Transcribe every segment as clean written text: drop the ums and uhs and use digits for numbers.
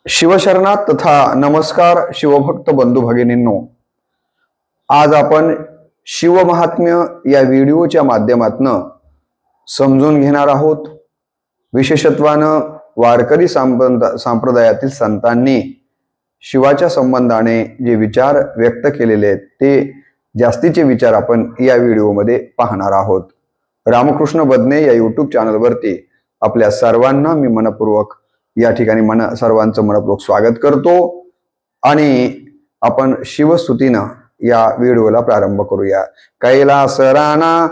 शिवशरणात तथा नमस्कार शिवभक्त बंधू भगिनींनो, आज आपण शिवमहात्म्य या व्हिडिओच्या माध्यमातून समजून घेणार आहोत। विशेषत्वानं वारकरी संप्रदायातील संतांनी शिवाच्या संबंधाने जे विचार व्यक्त केलेले आहेत ते जास्तीचे विचार आपण या व्हिडिओमध्ये पाहणार आहोत। रामकृष्ण बदने या YouTube चॅनलवरती आपल्या सर्वांना मी मनपूर्वक या ठिकाणी सर्वांचं मनपूर्वक स्वागत करतो आणि आपण शिवस्तुतीनं या व्हिडिओला प्रारंभ करूया। कैलास राणा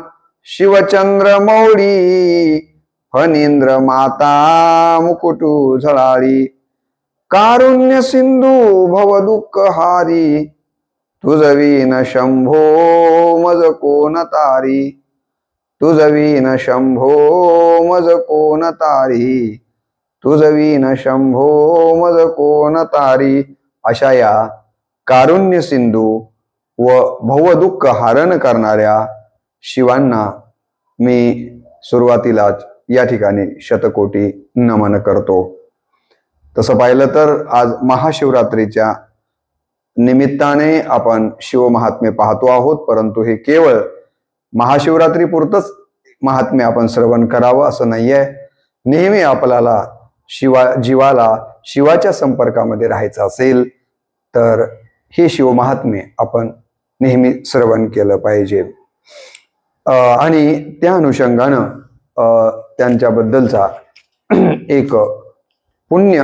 शिवचंद्र मौळी फणींद्र माता मुकुटू झळाळी कारुण्य सिंधू भव दुःख हारी तुझवीन शंभो मज कोण तारी तुझवीन शंभो मज कोण तारी तुझवीन शंभो मज कोण तारी अशा या कारुण्य सिंधू व भवदुःख हरण करणाऱ्या शिवांना मी सुरुवातीलाच या ठिकाणी शतकोटी नमन करतो। तसं पाहिलं तर आज महाशिवरात्रीच्या निमित्ताने आपण शिवमहात्म्य पाहतो आहोत, परंतु हे केवळ महाशिवरात्री पुरतच महात्म्य आपण श्रवण करावं असं नाहीये। नेहमी आपल्याला जीवाला शिवाच्या संपर्कामध्ये राहायचं असेल तर हे शिवमहात्म्य आपण नेहमी श्रवण केलं पाहिजे आणि त्या अनुषंगानं त्यांच्याबद्दलचा एक पुण्य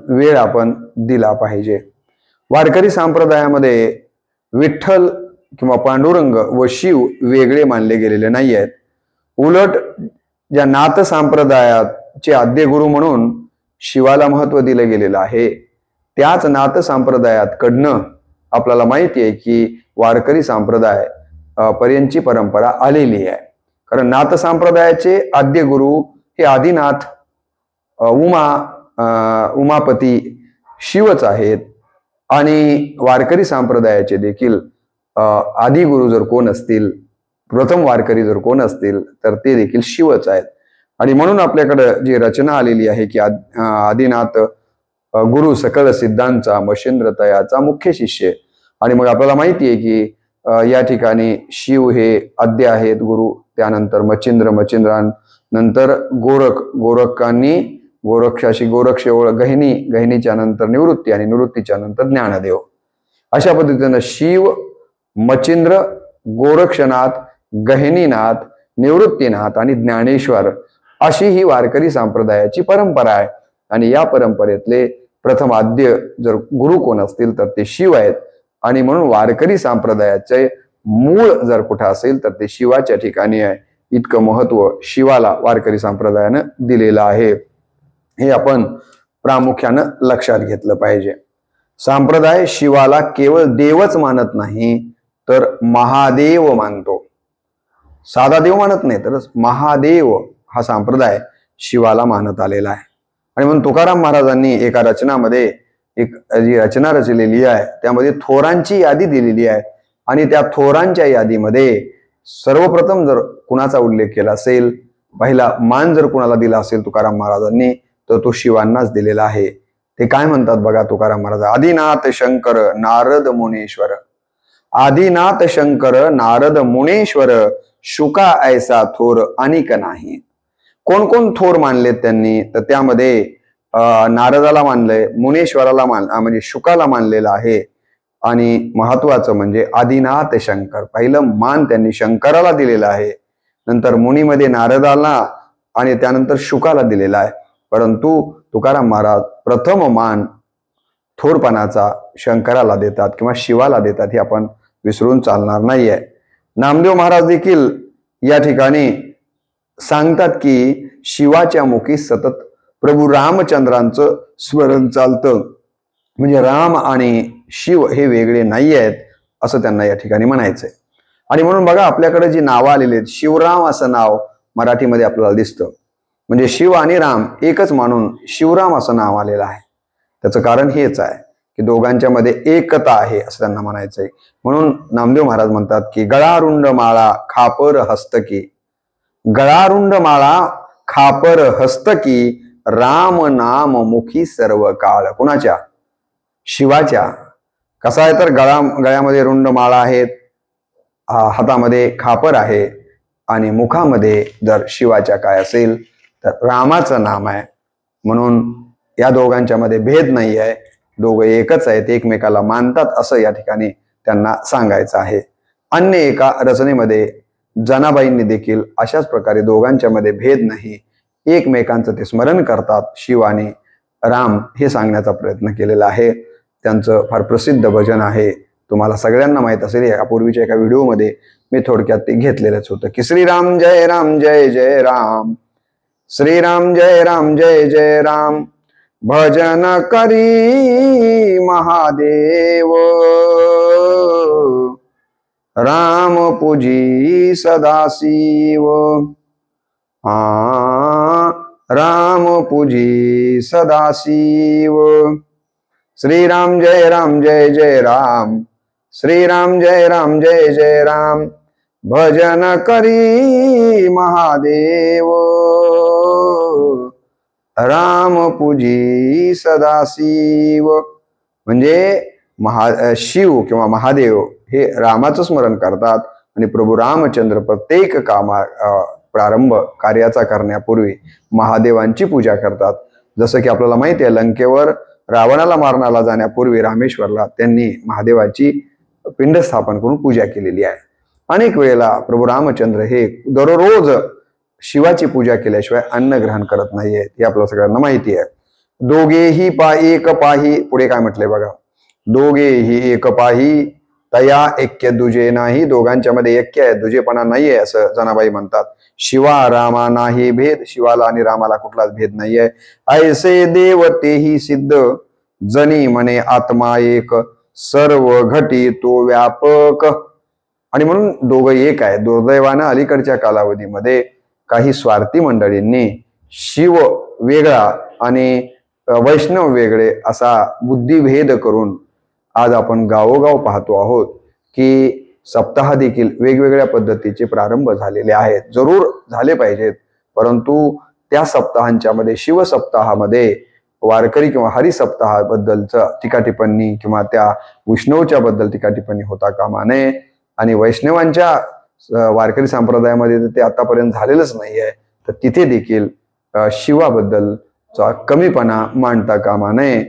वेळ आपण दिला पाहिजे। वारकरी संप्रदायामध्ये विठ्ठल किंवा पांडुरंग व शिव वेगळे मानले गेलेले नाही आहेत। उलट ज्या नाथ संप्रदायाचे आद्य गुरु म्हणून शिवाला महत्व दिलं गेलेलं आहे, त्याच नाथ संप्रदायात कडनं आपल्याला माहिती आहे की वारकरी संप्रदाय पर्यंतची परंपरा आलेली आहे। कारण नाथ संप्रदायाचे आद्य गुरु हे आदिनाथ उमापती शिवच आहेत आणि वारकरी संप्रदायाचे देखील आदि गुरु जर कोण असतील, प्रथम वारकरी जर कोण असतील तर ते देखील शिवच आहेत। आणि म्हणून आपल्याकडे जी रचना आलेली आहे की आदिनाथ गुरु सकळ सिद्धांचा मच्छिंद्र तयाचा मुख्य शिष्य, आणि मग आपल्याला माहिती आहे की या ठिकाणी शिव हे आद्य आहेत गुरु, त्यानंतर मच्छिंद्रानंतर गोरखांनी गोरक्षाशी गोरक्ष गहिनीच्या नंतर निवृत्ती आणि निवृत्तीच्या नंतर ज्ञानदेव, अशा पद्धतीनं शिव, मच्छिंद्र, गोरक्षनाथ, गहिनीनाथ, निवृत्तीनाथ आणि ज्ञानेश्वर अशी ही वारकरी संप्रदायाची परंपरा आहे। आणि या परंपरेतले प्रथम आद्य जर गुरु कोण असतील तर ते शिव आहेत आणि म्हणून वारकरी संप्रदायाचे मूळ जर कुठं असेल तर ते शिवाच्या ठिकाणी आहे। इतकं महत्व शिवाला वारकरी संप्रदायानं दिलेलं आहे, हे आपण प्रामुख्यानं लक्षात घेतलं पाहिजे। संप्रदाय शिवाला केवळ देवच मानत नाही तर महादेव मानतो। साधा देव मानत नाही तर महादेव हा संप्रदाय शिवाला मानत आलेला आहे। आणि म्हणून तुकाराम महाराजांनी एका रचनामध्ये एक जी रचना रचलेली आहे त्यामध्ये थोरांची यादी दिलेली आहे आणि त्या थोरांच्या यादीमध्ये सर्वप्रथम जर कुणाचा उल्लेख केला असेल, पहिला मान जर कुणाला दिला असेल तुकाराम महाराजांनी तर तो शिवांनाच दिलेला आहे। ते काय म्हणतात बघा तुकाराम महाराज, आदिनाथ शंकर नारद मुनीश्वर, आदिनाथ शंकर नारद मुनीश्वर शुका ऐसा थोर अनिक नाही। कोण कोण थोर मानलेत त्यांनी तर त्यामध्ये नारदाला मानलंय, मुनीश्वराला म्हणजे शुकाला मानलेलं आहे आणि महत्वाचं म्हणजे आदिनाथ शंकर, पहिलं मान त्यांनी शंकराला दिलेला आहे, नंतर मुनीमध्ये नारदाला आणि त्यानंतर शुकाला दिलेला आहे। परंतु तुकाराम महाराज प्रथम मान थोरपणाचा शंकराला देतात किंवा शिवाला देतात, हे आपण विसरून चालणार नाहीये। नामदेव महाराज देखील या ठिकाणी सांगतात की शिवाच्या मुखी सतत प्रभू रामचंद्रांचं स्मरण चालतं, म्हणजे राम आणि शिव हे वेगळे नाही आहेत असं त्यांना या ठिकाणी म्हणायचंय। आणि म्हणून बघा आपल्याकडे जी नावं आलेली आहेत, शिवराम असं नाव मराठीमध्ये आपल्याला दिसतं, म्हणजे शिव आणि राम एकच मानून शिवराम असं नाव आलेलं आहे। त्याचं कारण हेच आहे की दोघांच्या मध्ये एकता आहे असं त्यांना म्हणायचंय। म्हणून नामदेव महाराज म्हणतात की गळारुंड माळा खापर हस्तकी, गळारुंड माळा खापर हस्तकी राम नाम मुखी सर्व काळ. कुणाच्या? शिवाच्या. कसा आहे तर गळ्यामध्ये रुंड माळा आहेत, हातामध्ये खापर आहे आणि मुखामध्ये जर शिवाच्या काय असेल तर रामाचं नाम आहे. म्हणून या दोघांच्या मध्ये भेद नाही आहे, दोघं एकच आहेत, एकमेकाला मानतात असं या ठिकाणी त्यांना सांगायचं आहे. अन्य एका रचनेमध्ये जनाबाईंनी देखील अशाच प्रकारे दोघांच्या मध्ये भेद नाही, एकमेकांचं ते स्मरण करतात, शिव आणि राम हे सांगण्याचा प्रयत्न केलेला आहे. त्यांचं फार प्रसिद्ध भजन आहे, तुम्हाला सगळ्यांना माहित असेल. यापूर्वीच्या एका व्हिडिओमध्ये मी थोडक्यात ते घेतलेलंच होतं की श्रीराम जय राम जय जय राम, श्रीराम जय राम जय जय राम, भजन करी महादेव, राम पूजी सदाशिव, राम पूजी सदाशिव. श्रीराम जय राम जय जय राम, श्रीराम जय राम जय जय राम, भजन करी महादेव, राम पूजी सदाशिव. म्हणजे शिव किंवा महादेव हे रामाचं स्मरण करतात आणि प्रभू रामचंद्र प्रत्येक प्रारंभ कार्याचा करण्यापूर्वी महादेवांची पूजा करतात. जसं की आपल्याला माहिती आहे, लंकेवर रावणाला मारण्याला जाण्यापूर्वी रामेश्वरला त्यांनी महादेवाची पिंड स्थापन करून पूजा केलेली आहे. अनेक वेळेला प्रभू रामचंद्र हे दररोज शिवाची पूजा केल्याशिवाय अन्न ग्रहण करत नाहीये, हे आपल्या सगळ्यांना माहिती आहे. दोघेही एक पाही, पुढे काय म्हटलंय बघा, दोघेही एक पाही तया ऐक्य दुजे नाही. दोघांच्या मध्ये ऐक्य आहे, दुजेपणा नाहीये असं जनाबाई म्हणतात. शिवा रामा नाही भेद, शिवाला आणि रामाला कुठलाच भेद नाहीये. ऐसे देव तेही सिद्ध, जनी म्हणे आत्मा एक, सर्व घटी तो व्यापक. आणि म्हणून दोघं एक आहे. दुर्दैवानं अलीकडच्या कालावधीमध्ये काही स्वार्थी मंडळींनी शिव वेगळा आणि वैष्णव वेगळे असा बुद्धिभेद करून आज आपण गावोगाव पाहतो आहोत की सप्ताह देखील वेगवेगळ्या पद्धतीचे प्रारंभ झालेले आहेत. जरूर झाले पाहिजेत, परंतु त्या सप्ताहांच्या मध्ये शिव सप्ताहामध्ये वारकरी किंवा हरी सप्ताहाबद्दलचं टीकाटिप्पणी किंवा त्या विष्णूच्या बद्दल टीकाटिप्पणी होता कामा नये. आणि वैष्णवांच्या वारकरी संप्रदायामध्ये ते आतापर्यंत झालेलंच नाहीये, तर तिथे देखील शिवाबद्दलचा कमीपणा मांडता कामा नये.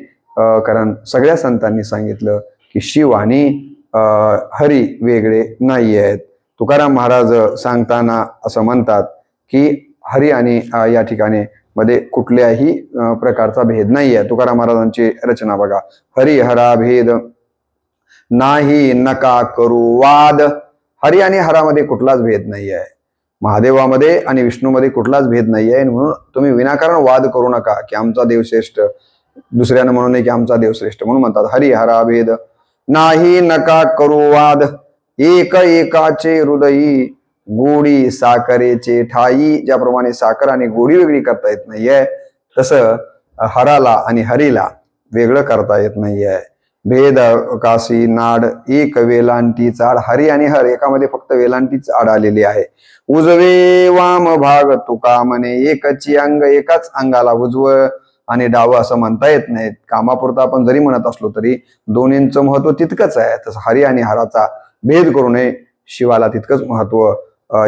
कारण सगळ्या संतांनी सांगितलं की शिव आणि हरी वेगळे नाही आहेत. तुकाराम महाराज सांगताना असं म्हणतात की हरी आणि या ठिकाणी मध्ये कुठल्याही प्रकारचा भेद नाही आहे. तुकाराम महाराजांची रचना बघा, हरी हरा भेद नाही नका करू वाद. हरी आणि हरामध्ये कुठलाच भेद नाही आहे, महादेवामध्ये आणि विष्णूमध्ये कुठलाच भेद नाही आहे. म्हणून तुम्ही विनाकारण वाद करू नका की आमचा देव श्रेष्ठ, दुसऱ्यानं म्हणू नये की आमचा देव श्रेष्ठ. म्हणून म्हणतात हरी हरा भेद नाही नका करू वाद, एक एकाचे हृदयी गोडी साखरेचे ठाई. ज्याप्रमाणे साखर आणि गोडी वेगळी करता येत नाहीये, तसं हराला आणि हरीला वेगळं करता येत नाहीये. भेद काशी नाड एक वेलांटी चाड. हरी आणि हर एकामध्ये फक्त वेलांटीच आड आलेली आहे. उजवे वाम भाग तुका म्हणे, एकची अंग, एकाच अंगाला उजवं आणि डावं असं म्हणता येत नाहीत. कामापुरता आपण जरी म्हणत असलो तरी दोन्हींचं महत्व तितकंच आहे. तसं हरी आणि हराचा भेद करू नये, शिवाला तितकंच महत्व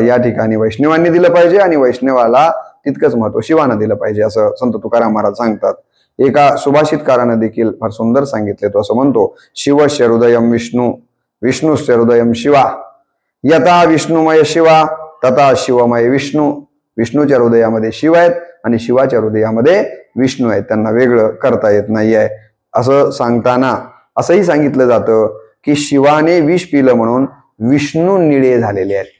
या ठिकाणी वैष्णवांनी दिलं पाहिजे आणि वैष्णवाला तितकंच महत्व शिवानं दिलं पाहिजे असं संत तुकाराम महाराज सांगतात. एका सुभाषितकारानं देखील फार सुंदर सांगितले, तो असं म्हणतो, शिवस्य हृदयम विष्णू, विष्णुस्य हृदयम शिवा, यथा विष्णुमय शिवा तथा शिवमय विष्णू. विष्णूच्या हृदयामध्ये शिव आहेत आणि शिवाच्या हृदयामध्ये विष्णू आहेत, त्यांना वेगळं करता येत नाही आहे. असं सांगताना असंही सांगितलं जातं की शिवाने विष पिलं म्हणून विष्णू निळे झालेले आहेत.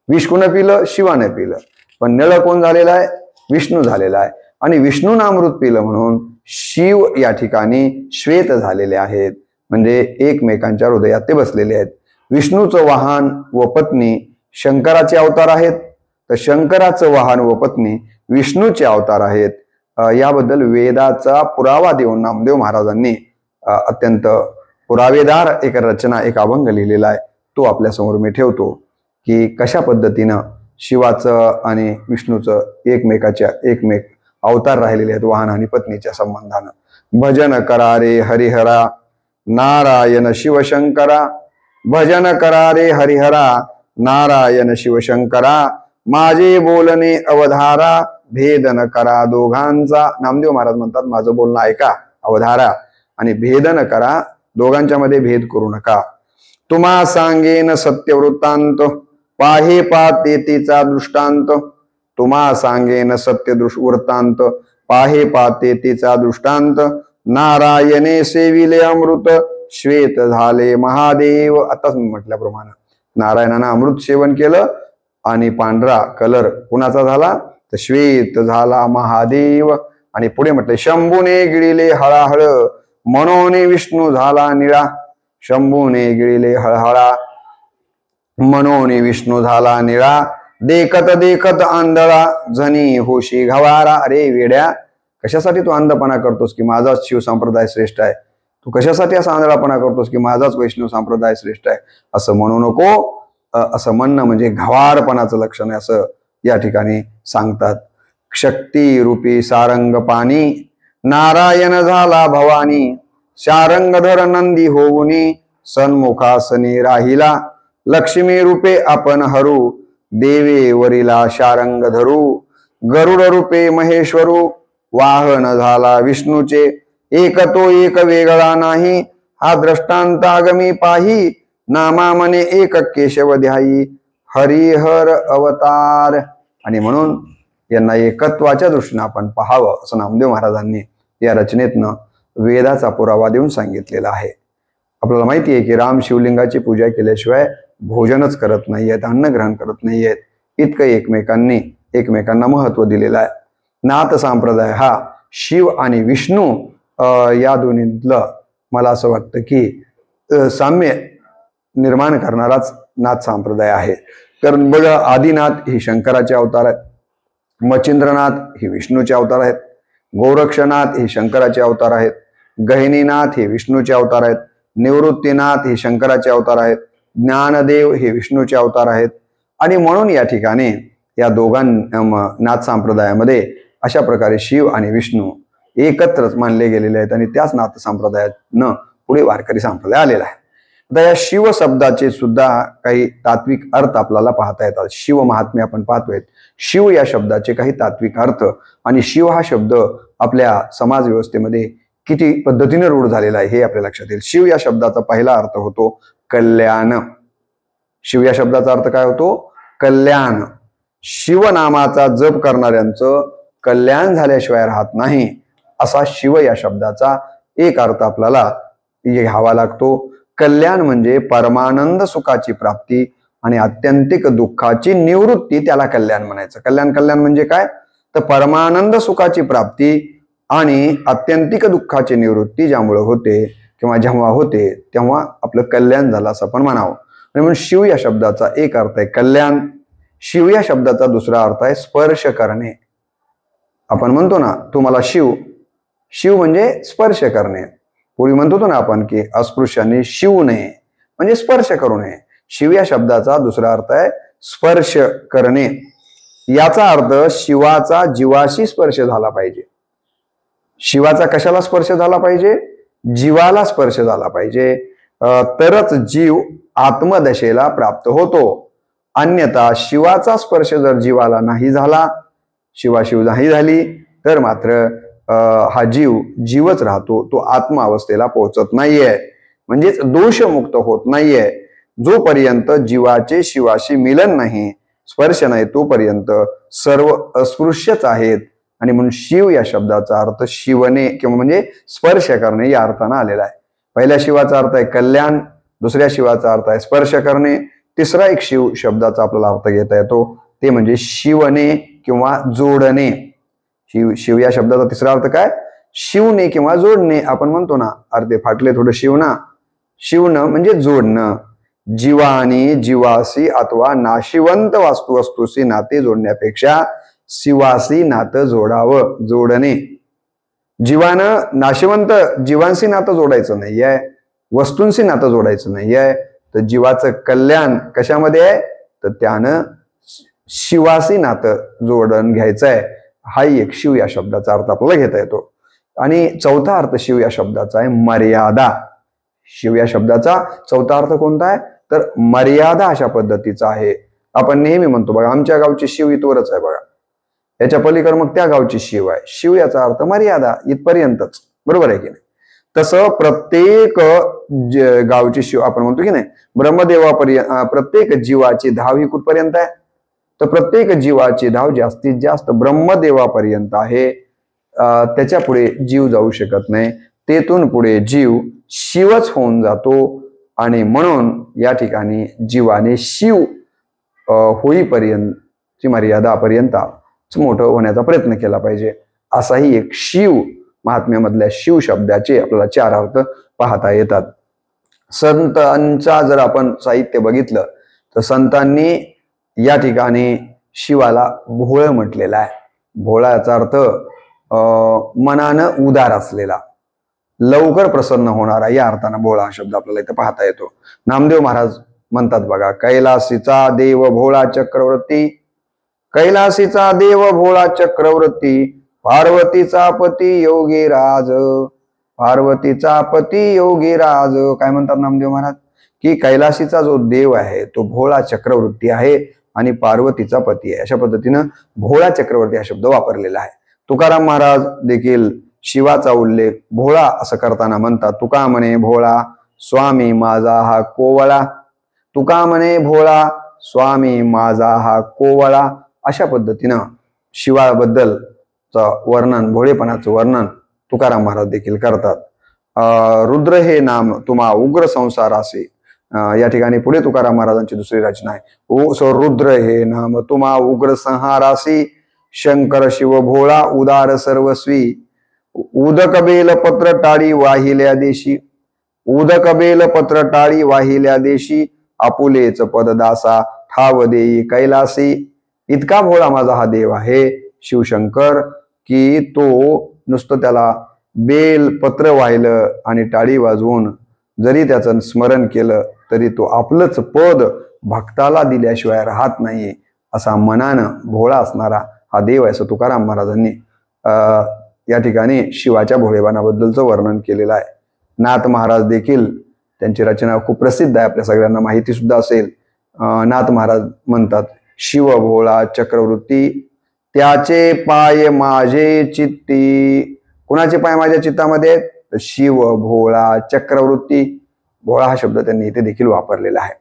विष कोण पिलं? शिवाने पिलं, पण निळ कोण झालेला आहे? विष्णू झालेला आहे. आणि विष्णूनं अमृत पिलं म्हणून शिव या ठिकाणी श्वेत झालेले आहेत, म्हणजे एकमेकांच्या हृदयात ते बसलेले आहेत. विष्णूचं वाहन व पत्नी शंकराचे अवतार आहेत, तर शंकराचं वाहन व पत्नी विष्णूचे अवतार आहेत. याबद्दल वेदाचा पुरावा देऊन नामदेव महाराजांनी अत्यंत पुरावेदार एक रचना, एक अभंग लिहिलेला आहे. तो आपल्या समोर मी ठेवतो की कशा पद्धतीनं शिवाचं आणि विष्णूचं एकमेक अवतार राहिलेले आहेत वाहन आणि पत्नीच्या संबंधानं। भजन करा रे हरिहरा नारायण शिवशंकरा, भजन करा रे हरिहरा नारायण शिवशंकरा, माझे बोलणे अवधारा भेदन करा दोघांचा। नामदेव महाराज म्हणतात माझं बोलणं ऐका अवधारा आणि भेदन करा, दोघांच्या मध्ये भेद करू नका। तुम्हा सांगेन सत्य वृत्तांत पाहे पाते तिचा दृष्टांत, तुम्हा सांगेन सत्य वृत्तांत पाहे पाते तिचा दृष्टांत, नारायणे सेविले अमृत श्वेत झाले महादेव। आताच मी म्हटल्याप्रमाणे नारायणानं अमृत सेवन केलं आणि पांढरा कलर कुणाचा झाला तर श्वेत झाला महादेव। आणि पुढे म्हटले शंभूने गिळिले हळाहळ मनोने विष्णू झाला निळा, शंभूने गिळिले हळहळा मनोने विष्णू झाला निळा, देखत देखत आंधळा झनी होशी घवारा। अरे वेड्या, कशासाठी तू अंधपणा करतोस की माझाच शिव संप्रदाय श्रेष्ठ आहे, तू कशासाठी असा आंधळापणा करतोस की माझाच वैष्णव संप्रदाय श्रेष्ठ आहे, असं म्हणू नको। असं म्हणणं म्हणजे घवारपणाचं लक्षण आहे असं या ठिकाणी सांगतात। शक्ती रूपी सारंग पाणी नारायण झाला भवानी, शारंगधर नंदी होऊनी सन्मुखासनी राहिला, लक्ष्मी रूपे आपण हरू देवेवरिला शारंग धरू, गरुड रूपे महेश्वरू वाहन झाला विष्णूचे, एक तो एक वेगळा नाही हा दृष्टांत आगमी पाही, नामा मने एक केशव ध्यायी हरिहर अवतार। आणि म्हणून यांना एकत्वाच्या दृष्टीने आपण पाहावं असं नामदेव महाराजांनी या रचनेतनं वेदाचा पुरावा देऊन सांगितलेला आहे। आपल्याला माहिती आहे की राम शिवलिंगाची पूजा केल्याशिवाय भोजनच करत नाहीयेत, अन्न ग्रहण करत नाहीयेत, इतकं एकमेकांना महत्व दिलेलं आहे। नाथ संप्रदाय हा शिव आणि विष्णू या दोन्हीतलं मला असं वाटतं की साम्य निर्माण करणाराच नाथ संप्रदाय आहे। कारण बघा आदिनाथ ही शंकराचे अवतार आहेत, मच्छिंद्रनाथ ही विष्णूचे अवतार आहेत, गोरक्षनाथ ही शंकराचे अवतार आहेत, गहिनीनाथ हे विष्णूचे अवतार आहेत, निवृत्तीनाथ हे शंकराचे अवतार आहेत, ज्ञानदेव हे विष्णूचे अवतार आहेत। आणि म्हणून या ठिकाणी या नाथ संप्रदायामध्ये अशा प्रकारे शिव आणि विष्णू एकत्रच मानले गेलेले आहेत आणि त्याच नाथ संप्रदायातनं पुढे वारकरी संप्रदाय आलेला आहे। आता या शिव शब्दाचे सुद्धा काही तात्विक अर्थ आपल्याला पाहता येतात। शिव महात्म्य आपण पाहतोय, शिव या शब्दाचे काही तात्विक अर्थ आणि शिव हा शब्द आपल्या समाज व्यवस्थेमध्ये किती पद्धतीने रूढ झालेला आहे हे आपल्या लक्षात येईल। शिव या शब्दाचा पहिला अर्थ होतो कल्याण। शिव या शब्दाचा अर्थ काय होतो? कल्याण। शिव नामाचा जप करणाऱ्यांचं कल्याण झाल्याशिवाय राहत नाही असा शिव या शब्दाचा एक अर्थ आपल्याला घ्यावा लागतो। कल्याण म्हणजे परमानंद सुखाची प्राप्ती आणि आत्यंतिक दुःखाची निवृत्ती, त्याला कल्याण म्हणायचं। कल्याण म्हणजे काय तर परमानंद सुखाची प्राप्ती आणि आत्यंतिक दुःखाची निवृत्ती ज्यामुळे होते किंवा जेव्हा होते तेव्हा आपलं कल्याण झालं असं आपण म्हणावं। म्हणून शिव या शब्दाचा एक अर्थ आहे कल्याण। शिव या शब्दाचा दुसरा अर्थ आहे स्पर्श करणे। आपण म्हणतो ना तू मला शिव, शिव म्हणजे स्पर्श करणे। पूर्वी म्हणत होतो ना आपण की अस्पृश्याने शिवू नये म्हणजे स्पर्श करू नये। शिव या शब्दाचा दुसरा अर्थ आहे स्पर्श करणे। याचा अर्थ शिवाचा जीवाशी स्पर्श झाला पाहिजे। शिवाचा कशाला स्पर्श झाला पाहिजे? जीवाला स्पर्श झाला पाहिजे, तरच जीव आत्मदशेला प्राप्त होतो। अन्यथा शिवाचा स्पर्श जर जीवाला नाही झाला, शिवाशिव नाही झाली तर मात्र हा जीवच राहतो, तो आत्म अवस्थेला पोहोचत नाहीये, म्हणजेच दोषमुक्त होत नाहीये। जोपर्यंत जीवाचे शिवाशी मिलन नाही, स्पर्श नाही, तोपर्यंत सर्व अस्पृश्यच आहेत। आणि म्हणून शिव या शब्दाचा अर्थ शिवणे किंवा म्हणजे स्पर्श करणे या अर्थाने आलेला आहे। पहिल्या शिवाचा अर्थ आहे कल्याण, दुसऱ्या शिवाचा अर्थ आहे स्पर्श करणे, तिसरा एक शिव शब्दाचा आपल्याला अर्थ घेता येतो ते म्हणजे शिवणे किंवा जोडणे। शिव या शब्दाचा तिसरा अर्थ काय? शिवणे किंवा जोडणे। आपण म्हणतो ना अर्धे फाटले थोडं शिवणं म्हणजे जोडणं। जीवानी जीवासी अथवा नाशिवंत वस्तूशी नाते जोडण्यापेक्षा शिवासी नातं जोडावं, जोडणे। जीवानं नाशिवंत जीवांशी नातं जोडायचं नाहीये, वस्तूंशी नातं जोडायचं नाहीये, तर जीवाचं कल्याण कशामध्ये आहे तर त्यानं शिवासी नातं जोडून घ्यायचं आहे। हाही एक शिव या शब्दाचा अर्थ आपल्याला घेता येतो. आणि चौथा अर्थ शिव या शब्दाचा आहे मर्यादा. शिव या शब्दाचा चौथा अर्थ कोणता आहे तर मर्यादा अशा पद्धतीचा आहे. आपण नेहमी म्हणतो बघा आमच्या गावची शिव इथवरच आहे बघा, याच्या पलीकडे मग त्या गावची शिव आहे. शिव याचा अर्थ मर्यादा, इथपर्यंतच. बरोबर आहे की नाही? तसं प्रत्येक गावची शिव आपण म्हणतो की नाही ब्रह्मदेवापर्यंत प्रत्येक जीवाची धाव ही कुठपर्यंत आहे तर प्रत्येक जीवाची धाव जास्तीत जास्त ब्रह्मदेवापर्यंत आहे. त्याच्या पुढे जीव जाऊ शकत नाही. तेथून पुढे जीव शिवच होऊन जातो. आणि म्हणून या ठिकाणी जीवाने शिव होईपर्यंतची मर्यादापर्यंत मोठं होण्याचा प्रयत्न केला पाहिजे. असाही एक शिव महात्म्यामधल्या शिव शब्दाचे आपल्याला 4 अर्थ पाहता येतात. संतांचा जर आपण साहित्य बघितलं तर संतांनी या ठिकाणी शिवाला भोळ म्हटलेला आहे. भोळा याचा अर्थ मनानं उदार असलेला, लवकर प्रसन्न होणारा, या अर्थानं भोळा हा शब्द आपल्याला इथं पाहता येतो. नामदेव महाराज म्हणतात बघा, कैलासीचा देव भोळा चक्रवर्ती, कैलासीचा देव भोळा चक्रवर्ती, पार्वतीचा पती योगी राज, पार्वतीचा पती योगी राज. काय म्हणतात नामदेव महाराज की कैलासीचा जो देव आहे तो भोळा चक्रवर्ती आहे आणि पार्वतीचा पती आहे. अशा पद्धतीनं भोळा चक्रवर्ती हा शब्द वापरलेला आहे. तुकाराम महाराज देखील शिवाचा उल्लेख भोळा असं करताना म्हणतात, तुका म्हणे भोळा स्वामी माझा हा कोवळा, तुका म्हणे भोळा स्वामी माझा हा कोवळा. अशा पद्धतीनं शिवाबद्दलचं वर्णन, भोळेपणाचं वर्णन तुकाराम महाराज देखील करतात. रुद्र हे नाम तुम्हा उग्र संसारासे, या ठिकाणी पुढे तुकाराम महाराजांची दुसरी रचना आहे. रुद्र हे नाम तुम्हा उग्र संहारासी, शंकर शिव भोळा उदार सर्वस्वी, उदक बेल पत्र टाळी वाहिल्या देशी, उदक बेल पत्र टाळी वाहिल्या देशी, आपुलेच पददासा ठाव देई कैलासी. इतका भोळा माझा हा देव आहे शिवशंकर की तो नुसतं त्याला बेल पत्र वाहिलं आणि टाळी वाजवून जरी त्याचं स्मरण केलं तरी तो आपलंच पद भक्ताला दिल्याशिवाय राहत नाही, असा मनानं भोळा असणारा हा देव आहे असं तुकाराम महाराजांनी या ठिकाणी शिवाच्या भोळेपणाबद्दलचं वर्णन केलेलं आहे. नाथ महाराज देखील त्यांची रचना खूप प्रसिद्ध आहे, आपल्या सगळ्यांना माहिती सुद्धा असेल. नाथ महाराज म्हणतात, शिव भोळा चक्रवर्ती त्याचे पाय माझे चित्ती. कुणाचे पाय माझ्या चित्तामध्ये? शिव भोळा चक्रवर्ती. भोळा हा शब्द त्यांनी इथे देखील वापरलेला आहे.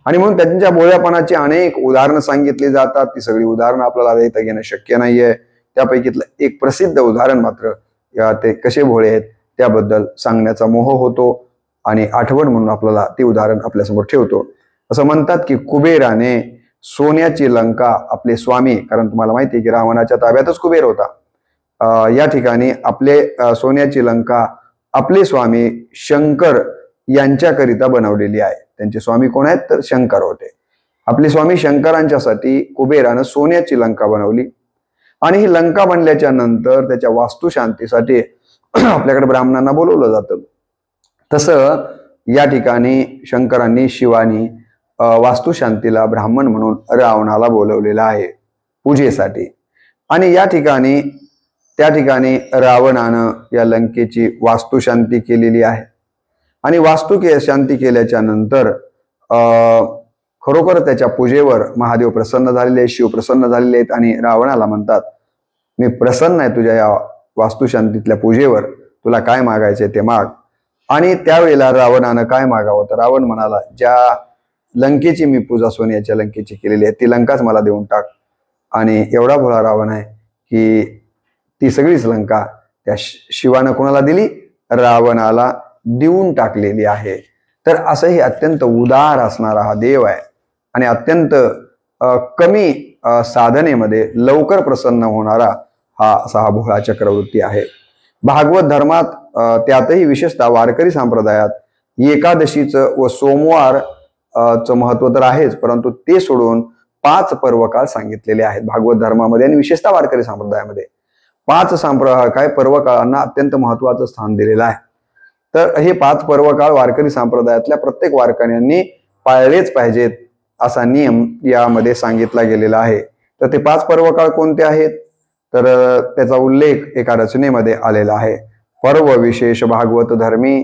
आणि म्हणून त्यांच्या भोळ्यापणाची अनेक उदाहरणं सांगितली जातात. ती सगळी उदाहरणं आपल्याला इथं घेणं शक्य नाहीये. त्यापैकीतलं एक प्रसिद्ध उदाहरण मात्र ते कसे भोळे आहेत त्याबद्दल सांगण्याचा मोह होतो आणि आठवण म्हणून आपल्याला ते उदाहरण आपल्यासमोर ठेवतो. असं म्हणतात की कुबेराने सोन्याची लंका आपले स्वामी, कारण तुम्हाला माहिती आहे की रावणाच्या ताब्यातच कुबेर होता, या ठिकाणी आपले सोन्याची लंका आपले स्वामी शंकर यांच्याकरिता बनवलेली आहे. त्यांचे स्वामी कोण आहेत तर शंकर होते. आपले स्वामी शंकरांच्यासाठी कुबेरानं सोन्याची लंका बनवली आणि ही लंका बनल्याच्या नंतर त्याच्या वास्तुशांतीसाठी आपल्याकडे ब्राह्मणांना बोलवलं जातं. तसं या ठिकाणी शंकरांनी शिवानी वास्तुशांतीला ब्राह्मण म्हणून रावणाला बोलवलेलं आहे पूजेसाठी. आणि त्या ठिकाणी रावणानं या लंकेची वास्तुशांती केलेली आहे. आणि शांती केल्याच्या नंतर खरोखर त्याच्या पूजेवर महादेव प्रसन्न झालेले आहेत, शिव प्रसन्न झालेले आहेत आणि रावणाला म्हणतात, मी प्रसन्न आहे तुझ्या या वास्तुशांतीतल्या पूजेवर, तुला काय मागायचंय ते माग. आणि त्यावेळेला रावणानं काय मागावं तर रावण म्हणाला, ज्या लंकेची मी पूजा सोन्याच्या लंकेची केलेली आहे ती लंकाच मला देऊन टाक. आणि एवढा भोळा रावण आहे की ती सगळीच लंका त्या शिवानं कोणाला दिली? रावणाला देऊन टाकलेली आहे. तर असंही अत्यंत उदार असणारा हा देव आहे आणि अत्यंत कमी साधनेमध्ये लवकर प्रसन्न होणारा हा भोळा चक्रवर्ती आहे. भागवत धर्मात त्यातही विशेषतः वारकरी संप्रदायात एकादशीचं व सोमवारचं महत्व तर आहेच, परंतु ते सोडून 5 पर्वकाळ सांगितलेले आहेत भागवत धर्मामध्ये आणि विशेषतः वारकरी संप्रदायामध्ये 5 पर्वकाळांना अत्यंत महत्वाचं स्थान दिलेलं आहे. तर हे 5 पर्वकाळ वारकरी संप्रदायातल्या प्रत्येक वारकऱ्यांनी पाळलेच पाहिजेत असा नियम यामध्ये सांगितला गेलेला आहे. तर ते 5 पर्वकाळ कोणते आहेत तर त्याचा उल्लेख एका रचनेमध्ये आलेला आहे. पर्व विशेष भागवत धर्मी,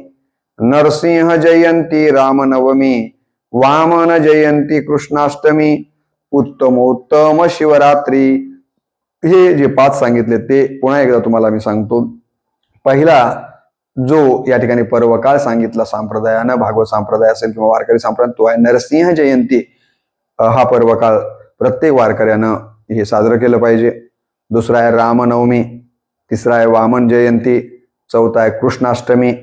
नरसिंह जयंती रामनवमी, वामन जयंती कृष्णाष्टमी, उत्तमोत्तम शिवरात्री. हे जे 5 सांगितले ते पुन्हा एकदा तुम्हाला मी सांगतो. पहिला जो या ठिकाणी पर्वकाळ सांगितला संप्रदायानं, भागवत संप्रदाय असेल किंवा वारकरी संप्रदाय, तो आहे नरसिंह जयंती. हा पर्वकाळ प्रत्येक वारकऱ्यानं हे साजरं केलं पाहिजे. दुसरा आहे रामनवमी, तिसरा आहे वामन जयंती, चौथा आहे कृष्णाष्टमी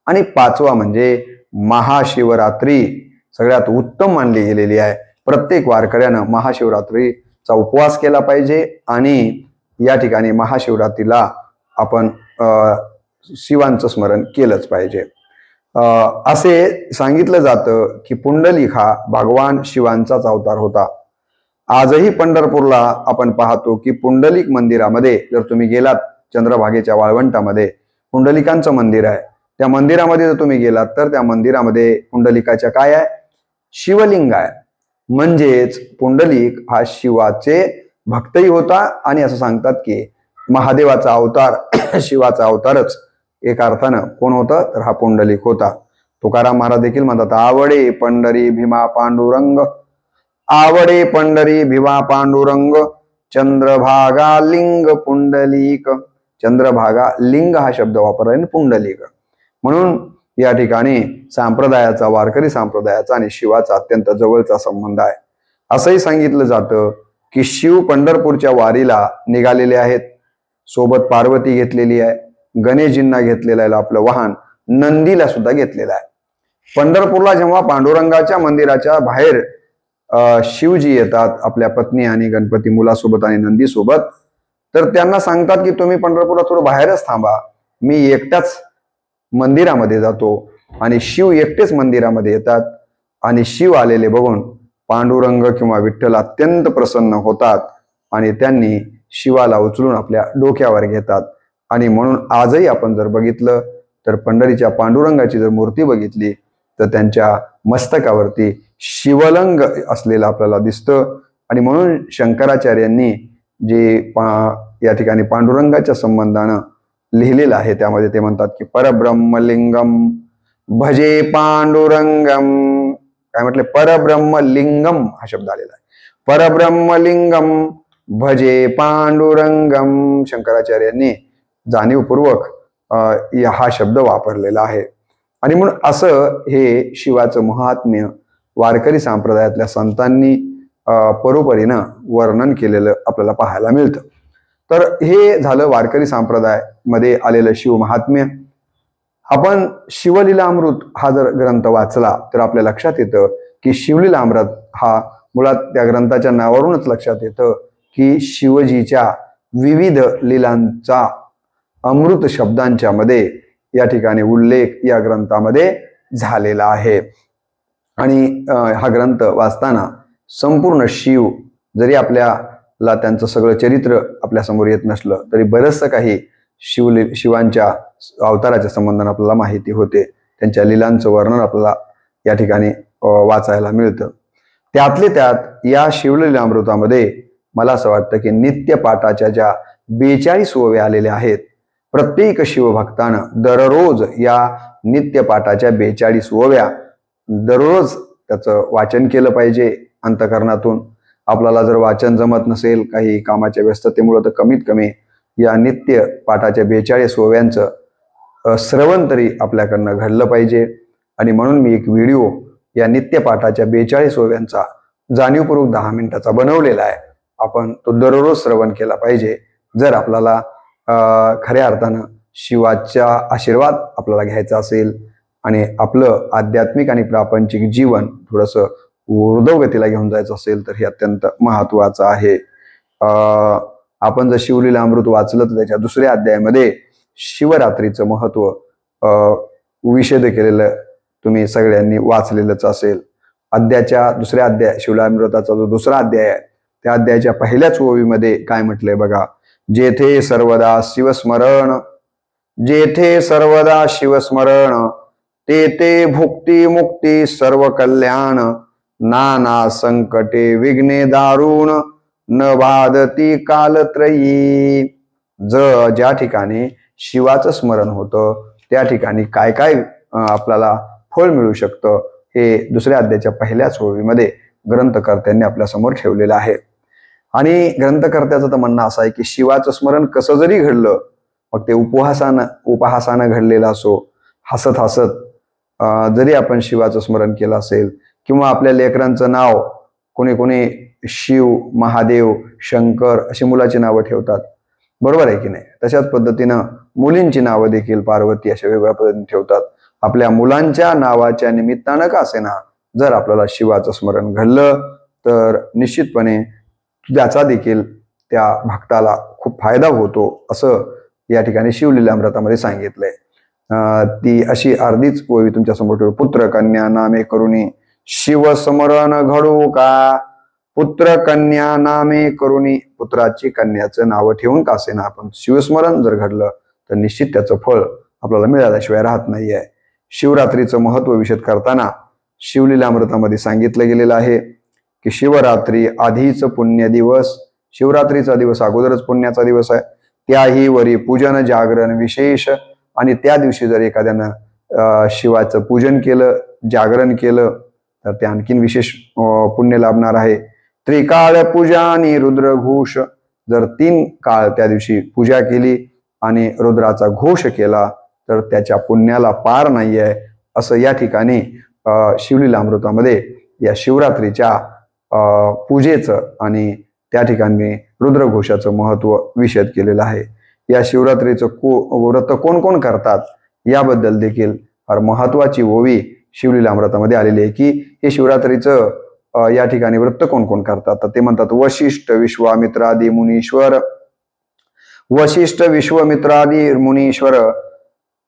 आणि 5वा म्हणजे महाशिवरात्री. सगळ्यात उत्तम मानली गेलेली आहे. प्रत्येक वारकऱ्यानं महाशिवरात्रीचा उपवास केला पाहिजे आणि या ठिकाणी महाशिवरात्रीला आपण शिवांचं स्मरण केलंच पाहिजे. असे सांगितलं जातं की पुंडलिक हा भगवान शिवांचाच अवतार होता. आजही पंढरपूरला आपण पाहतो की पुंडलिक मंदिरामध्ये जर तुम्ही गेलात, चंद्रभागेच्या वाळवंटामध्ये पुंडलिकांचं मंदिर आहे. त्या मंदिरामध्ये जर तुम्ही गेलात तर त्या मंदिरामध्ये पुंडलिकाच्या काय आहे? शिवलिंग आहे. म्हणजेच पुंडलिक हा शिवाचे भक्तही होता आणि असं सांगतात की महादेवाचा अवतार शिवाचा अवतारच एका अर्थानं कोण होतं तर हा पुंडलिक होता. तुकाराम महाराज देखील म्हणतात, आवडे पंढरी भीमा पांडुरंग, आवडे पंढरी भीमा पांडुरंग, चंद्रभागा लिंग पुंडलिक. चंद्रभागा लिंग हा शब्द वापरला आणि पुंडलिक. म्हणून या ठिकाणी संप्रदायाचा, वारकरी संप्रदायाचा आणि शिवाचा अत्यंत जवळचा संबंध आहे. असंही सांगितलं जातं की शिव पंढरपूरच्या वारीला निघालेले आहेत. सोबत पार्वती घेतलेली आहे, गणेशजींना घेतलेलं आहे आपलं वाहन, नंदीला सुद्धा घेतलेलं आहे. पंढरपूरला जेव्हा पांडुरंगाच्या मंदिराच्या बाहेर शिवजी येतात आपल्या पत्नी आणि गणपती मुलासोबत आणि नंदीसोबत, तर त्यांना सांगतात की तुम्ही पंढरपूरला थोडं बाहेरच थांबा, मी एकटाच मंदिरामध्ये जातो. आणि शिव एकटेच मंदिरामध्ये येतात आणि शिव आलेले बघून पांडुरंग किंवा विठ्ठल अत्यंत प्रसन्न होतात आणि त्यांनी शिवाला उचलून आपल्या डोक्यावर घेतात. आणि म्हणून आजही आपण जर बघितलं तर पंढरीच्या पांडुरंगाची जर मूर्ती बघितली तर त्यांच्या मस्तकावरती शिवलिंग असलेलं आपल्याला दिसतं. आणि म्हणून शंकराचार्यांनी जे या ठिकाणी पांडुरंगाच्या संबंधानं लिहिलेलं आहे त्यामध्ये ते म्हणतात की परब्रह्मलिंगम भजे पांडुरंगम. काय म्हटले? परब्रह्मलिंगम हा शब्द आलेला आहे. परब्रह्मलिंगम भजे पांडुरंगम. शंकराचार्यांनी जाणीवपूर्वक हा शब्द वापरलेला आहे. आणि म्हणून असं हे शिवाचं महात्म्य वारकरी संप्रदायातल्या संतांनी परोपरीनं वर्णन केलेलं आपल्याला पाहायला मिळतं. तर हे झालं वारकरी संप्रदाय मध्ये आलेलं शिव महात्म्य. आपण शिवलीलामृत हा जर ग्रंथ वाचला तर आपल्या लक्षात येतं की शिवलीलामृत हा मुळात त्या ग्रंथाच्या नावावरूनच लक्षात येतं की शिवजीच्या विविध लीलांचा अमृत शब्दांच्या मध्ये या ठिकाणी उल्लेख या ग्रंथामध्ये झालेला आहे. आणि हा ग्रंथ वाचताना संपूर्ण शिव, जरी आपल्याला त्यांचं सगळं चरित्र आपल्या समोर येत नसलं तरी बरंचसं काही शिवांच्या अवताराच्या संबंधाने आपल्याला माहिती होते. त्यांच्या लीलांचं वर्णन आपल्याला या ठिकाणी वाचायला मिळतं. त्यातले त्यात या शिवलीलामृतामध्ये मला असं वाटतं की नित्य पाठाच्या ज्या 42 ओव्या आलेल्या आहेत, प्रत्येक शिवभक्तानं दररोज या नित्य पाठाच्या 42 ओव्या दररोज त्याचं वाचन केलं पाहिजे अंतःकरणातून. आपल्याला जर वाचन जमत नसेल काही कामाच्या व्यस्ततेमुळे तर कमीत कमी या नित्य पाठाच्या 42 ओव्यांचं श्रवण तरी आपल्याकडनं घडलं पाहिजे. आणि म्हणून मी एक व्हिडिओ या नित्य पाठाच्या 42 ओव्यांचा जाणीवपूर्वक 10 मिनिटाचा बनवलेला आहे. आपण तो दररोज श्रवण केला पाहिजे जर आपल्याला खऱ्या अर्थानं शिवाचा आशीर्वाद आपल्याला घ्यायचा असेल आणि आपलं आध्यात्मिक आणि प्रापंचिक जीवन थोडंसं ऊर्ध्वगतीला घेऊन जायचं असेल तर हे अत्यंत महत्वाचं आहे. आपण जर शिवलीलामृत वाचलं तर त्याच्या 2ऱ्या अध्यायामध्ये शिवरात्रीचं महत्व विषद केलेलं तुम्ही सगळ्यांनी वाचलेलंच असेल. अध्यायाच्या 2ऱ्या अध्याय शिवलीलामृताचा जो 2रा अध्याय आहे त्या अध्यायाच्या पहिल्याच ओवीमध्ये काय म्हटलंय बघा. जेथे सर्वदा शिवस्मरण, जेथे सर्वदा शिवस्मरण, तेथे भुक्ती मुक्ती सर्व कल्याण, नाना संकटे विघ्ने दारुण, न बाधती कालत्रयी. ज्या ठिकाणी शिवाचं स्मरण होतं त्या ठिकाणी काय काय आपल्याला फळ मिळू शकतं हे दुसऱ्या अध्यायाच्या पहिल्याच ओळीमध्ये ग्रंथकर्त्यांनी आपल्या समोर ठेवलेलं आहे. आणि ग्रंथकर्त्याचं तर म्हणणं असं आहे की शिवाचं स्मरण कसं जरी घडलं, मग ते उपहासानं घडलेलं असो, हसत हसत जरी आपण शिवाचं स्मरण केलं असेल, किंवा आपल्या लेकरांचं नाव कोणी कोणी शिव, महादेव, शंकर अशी मुलाची नावं ठेवतात, बरोबर आहे की नाही? तशाच पद्धतीनं मुलींची नावं देखील पार्वती अशा वेगवेगळ्या पद्धतीने ठेवतात. आपल्या मुलांच्या नावाच्या निमित्तानं का असेना जर आपल्याला शिवाचं स्मरण घडलं तर निश्चितपणे त्याचा देखील त्या भक्ताला खूप फायदा होतो असं या ठिकाणी शिवलीलामृतामध्ये सांगितलंय. ती अशी अर्धीच ओवी तुमच्या समोर ठेवू. पुत्र कन्या नामे करुणी शिव स्मरण घडू का, पुत्र कन्या नामे करुणी, पुत्राची कन्याचं नाव ठेवून का असेना आपण शिवस्मरण जर घडलं तर निश्चित त्याचं फळ आपल्याला मिळाल्याशिवाय राहत नाहीये. शिवरात्रीचं महत्व विशद करताना शिवलीलामृतामध्ये सांगितलं गेलेलं आहे की शिवरात्री आधीच पुण्य दिवस, शिवरात्रीचा दिवस अगोदरच पुण्याचा दिवस आहे, त्याही वरी पूजन जागरण विशेष. आणि त्या दिवशी जर एखाद्यानं शिवाचं पूजन केलं, जागरण केलं तर ते आणखीन विशेष पुण्य लाभणार आहे. त्रिकाळ पूजा आणि रुद्रघोष, जर 3 काळ त्या दिवशी पूजा केली आणि रुद्राचा घोष केला तर त्याच्या पुण्याला पार नाही आहे असं या ठिकाणी शिवलीलामृतामध्ये या शिवरात्रीच्या पूजेचं आणि त्या ठिकाणी रुद्रघोषाचं महत्व विशद केलेलं आहे. या शिवरात्रीचं व्रत कोण कोण करतात याबद्दल देखील फार महत्वाची ओवी शिवलीलामृतामध्ये आलेली आहे की हे शिवरात्रीचं या ठिकाणी व्रत कोण कोण करतात. तर ते म्हणतात वशिष्ठ विश्वामित्रादी मुनीश्वर, वशिष्ठ विश्वामित्रादी मुनीश्वर,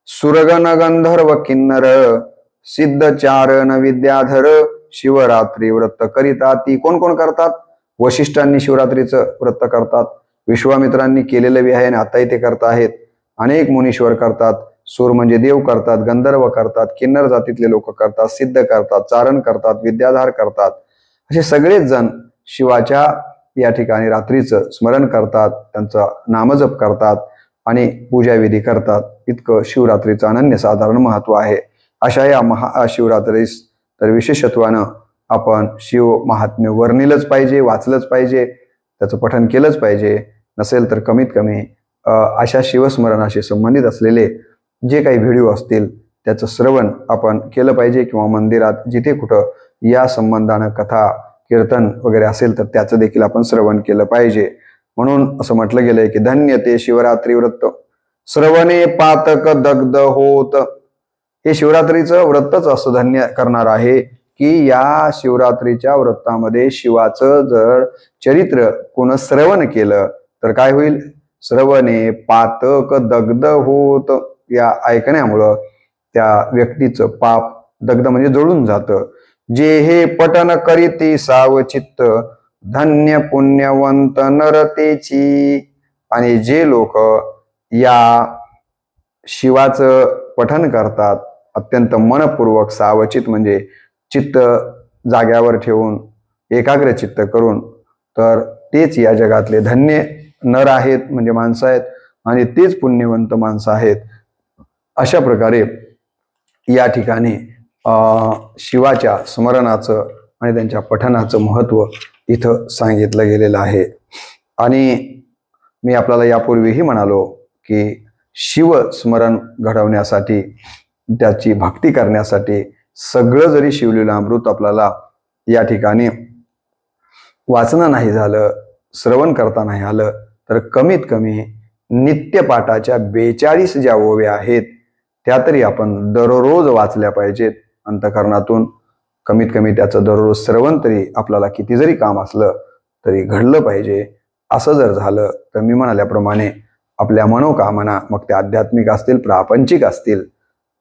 सुरगण गंधर्व किन्नर, सिद्ध चारण विद्याधर, शिवरात्री व्रत करिता. ती कोण कोण करतात? वशिष्ठांनी शिवरात्रीचं व्रत करतात, विश्वामित्रांनी केलेलं बी आहे आणि आताही ते करत आहेत, अनेक मुनीश्वर करतात, सूर म्हणजे देव करतात, गंधर्व करतात, किन्नर जातीतले लोक करतात, सिद्ध करतात, चारण करतात, विद्याधार करतात, असे सगळेच जण शिवाच्या या ठिकाणी रात्रीचं स्मरण करतात, त्यांचा नामजप करतात आणि पूजाविधी करतात. इतकं शिवरात्रीचं अनन्यसाधारण महत्व आहे. अशा या महाशिवरात्रीस तर विशेषत्वानं आपण शिव महात्म्य वर्णिलंच पाहिजे, वाचलंच पाहिजे, त्याचं पठण केलंच पाहिजे. नसेल तर कमीत कमी अशा शिवस्मरणाशी संबंधित असलेले जे काही व्हिडिओ असतील त्याचं श्रवण आपण केलं पाहिजे, किंवा मंदिरात जिथे कुठं या संबंधानं कथा कीर्तन वगैरे असेल तर त्याचं देखील आपण श्रवण केलं पाहिजे. म्हणून असं म्हटलं गेलंय की धन्य ते शिवरात्री व्रत, श्रवणे पातक दग्ध होत. हे शिवरात्रीचं व्रतच असं धन्य करणार आहे की या शिवरात्रीच्या व्रतामध्ये शिवाचं जर चरित्र कोण श्रवण केलं तर काय होईल? श्रवणे पातक दग्ध होत. या ऐकण्यामुळं त्या व्यक्तीचं पाप दग्ध म्हणजे जळून जातं. जे हे पठन करीती सावचित्त, धन्य पुण्यवंत नरतेची. आणि जे लोक या शिवाचं पठन करतात अत्यंत मनपूर्वक, सावचित म्हणजे चित्त जाग्यावर ठेवून एकाग्र चित्त करून, तर तेच या जगातले धन्य नर आहेत, म्हणजे माणसं आहेत, आणि तेच पुण्यवंत माणसं आहेत. अशा प्रकारे या ठिकाणी शिवाच्या स्मरणाचं आणि त्यांच्या पठणाचं महत्व इथं सांगितलं गेलेलं आहे. आणि मी आपल्याला यापूर्वीही म्हणालो की शिवस्मरण घडवण्यासाठी, त्याची भक्ती करण्यासाठी सगळं जरी शिवलीलामृत आपल्याला या ठिकाणी वाचणं नाही झालं, श्रवण करता नाही आलं, तर कमीत कमी नित्यपाठाच्या 42 ज्या ओव्या आहेत त्या तरी आपण दररोज वाचल्या पाहिजेत. अंतःकरणातून कमीत कमी त्याचं दररोज श्रवण तरी आपल्याला किती जरी काम असलं तरी घडलं पाहिजे. असं जर झालं तर मी म्हणाल्याप्रमाणे आपल्या मनोकामना, मग त्या आध्यात्मिक असतील, प्रापंचिक असतील,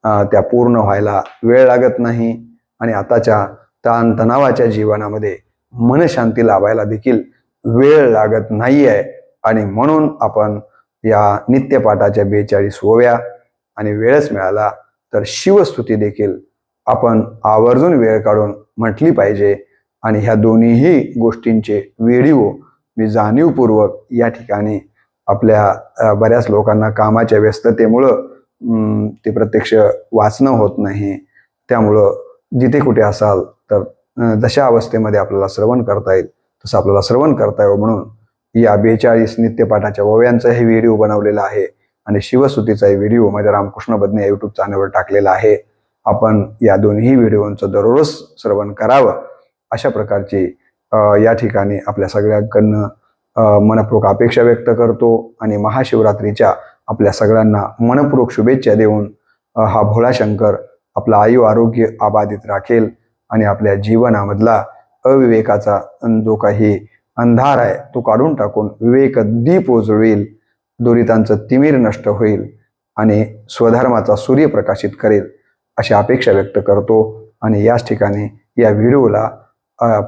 त्या पूर्ण व्हायला वेळ लागत नाही. आणि आताच्या ताणतणावाच्या जीवनामध्ये मनशांती लाभायला देखील वेळ लागत नाही आहे. आणि म्हणून आपण या नित्यपाठाच्या 42 ओव्या आणि वेळच मिळाला तर शिवस्तुती देखील आपण आवर्जून वेळ काढून म्हटली पाहिजे. आणि ह्या दोन्हीही गोष्टींचे व्हिडिओ मी जाणीवपूर्वक या ठिकाणी आपल्या बऱ्याच लोकांना कामाच्या व्यस्ततेमुळं ते प्रत्यक्ष वाचणं होत नाही. त्यामुळं जिथे कुठे असाल तर जशा अवस्थेमध्ये आपल्याला श्रवण करता येईल तसं आपल्याला श्रवण करता येईल म्हणून या 42 नित्यपाठाच्या ओव्यांचा हे व्हिडिओ बनवलेला आहे आणि शिवस्तुतीचा व्हिडिओ माझ्या रामकृष्ण बदने या युट्यूब चॅनलवर टाकलेला आहे. आपण या दोन्ही व्हिडिओंचं दररोज श्रवण करावं अशा प्रकारची या ठिकाणी आपल्या सगळ्यांकडनं मनपूर्वक अपेक्षा व्यक्त करतो आणि महाशिवरात्रीच्या आपल्या सगळ्यांना मनपूर्वक शुभेच्छा देऊन हा भोळा शंकर आपलं आयु आरोग्य अबाधित राखेल आणि आपल्या जीवनामधला अविवेकाचा जो काही अंधार आहे तो काढून टाकून विवेक दीप उजळवेल, दुरितांचं तिमीर नष्ट होईल आणि स्वधर्माचा सूर्य प्रकाशित करेल अशी अपेक्षा व्यक्त करतो आणि याच ठिकाणी या व्हिडिओला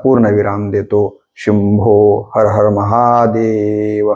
पूर्ण विराम देतो. शंभो हर हर महादेव.